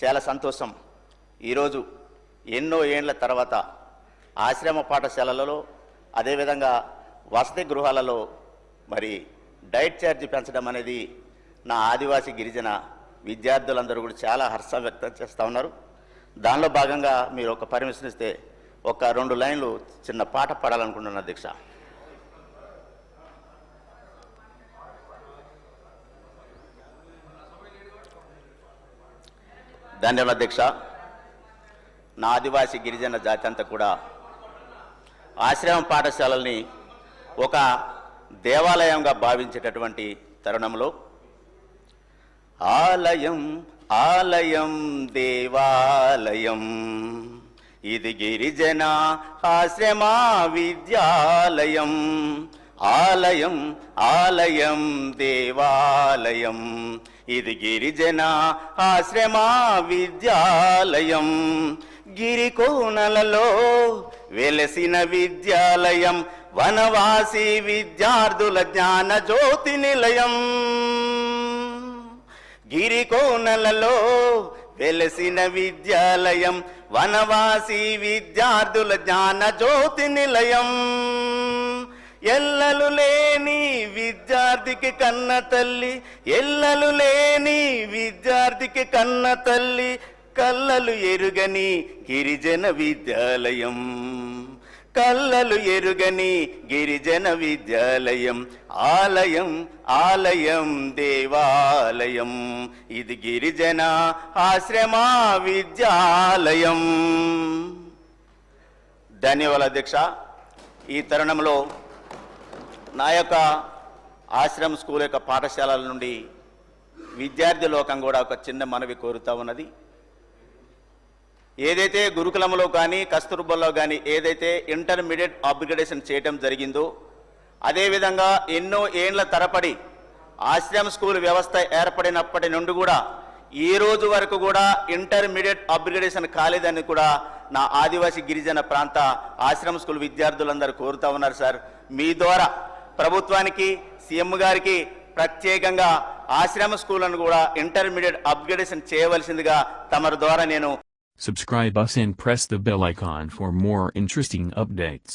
చాలా సంతోషం. ఈరోజు ఎన్నో ఏండ్ల తర్వాత ఆశ్రమ పాఠశాలలలో అదేవిధంగా వసతి గృహాలలో మరి డైట్ ఛార్జ్ పెంచడం అనేది నా ఆదివాసీ గిరిజన విద్యార్థులందరూ కూడా చాలా హర్షం వ్యక్తం చేస్తూ ఉన్నారు. దానిలో భాగంగా మీరు ఒక పర్మిషన్ ఇస్తే ఒక 2 లైన్లు చిన్న పాట పాడాలనుకుంటున్నాను అధ్యక్ష. ధన్యవాదాలు అధ్యక్ష. నా ఆదివాసీ గిరిజన జాతి అంతా కూడా ఆశ్రమ పాఠశాలల్ని ఒక దేవాలయంగా భావించేటటువంటి తరుణంలో ఆలయం ఆలయం దేవాలయం ఇది గిరిజన ఆశ్రమ విద్యాలయం. ఆలయం ఆలయం దేవాలయం ఇది గిరిజన ఆశ్రమ విద్యాలయం. గిరికోనలలో వెలసిన విద్యాలయం వనవాసి విద్యార్థుల జ్ఞాన జ్యోతి నిలయం. గిరికోనలలో వెలసిన విద్యాలయం వనవాసి విద్యార్థుల జ్ఞాన జ్యోతి నిలయం. ఎల్లలు లేని విద్యార్థికి కన్న తల్లి, ఎల్లలు లేని విద్యార్థికి కన్న తల్లి, కల్లలు ఎరుగని గిరిజన విద్యాలయం. కల్లలు ఎరుగని గిరిజన విద్యాలయం. ఆలయం ఆలయం దేవాలయం ఇది గిరిజన ఆశ్రమ విద్యాలయం. ధన్యవాదాలు అధ్యక్ష. ఈ తరుణంలో నా యొక్క ఆశ్రమ స్కూల్ యొక్క పాఠశాలల నుండి విద్యార్థి లోకం కూడా ఒక చిన్న మనవి కోరుతా ఉన్నది. ఏదైతే గురుకులంలో కానీ కస్తూర్బాలో కానీ ఏదైతే ఇంటర్మీడియట్ అప్గ్రేడేషన్ చేయటం జరిగిందో, అదేవిధంగా ఎన్నో ఏండ్ల తరబడి ఆశ్రమ స్కూల్ వ్యవస్థ ఏర్పడినప్పటి నుండి కూడా ఈ రోజు వరకు కూడా ఇంటర్మీడియట్ అప్గ్రేడేషన్ కాలేదని కూడా నా ఆదివాసీ గిరిజన ప్రాంత ఆశ్రమ స్కూల్ విద్యార్థులందరూ కోరుతా ఉన్నారు. సార్, మీ ద్వారా ప్రభుత్వానికి సీఎం గారికి ప్రత్యేకంగా ఆశ్రమ స్కూళ్లను కూడా ఇంటర్మీడియట్ అప్గ్రేడేషన్ చేయవలసిందిగా తమరి ద్వారా నేను Subscribe us and press the bell icon for more interesting updates.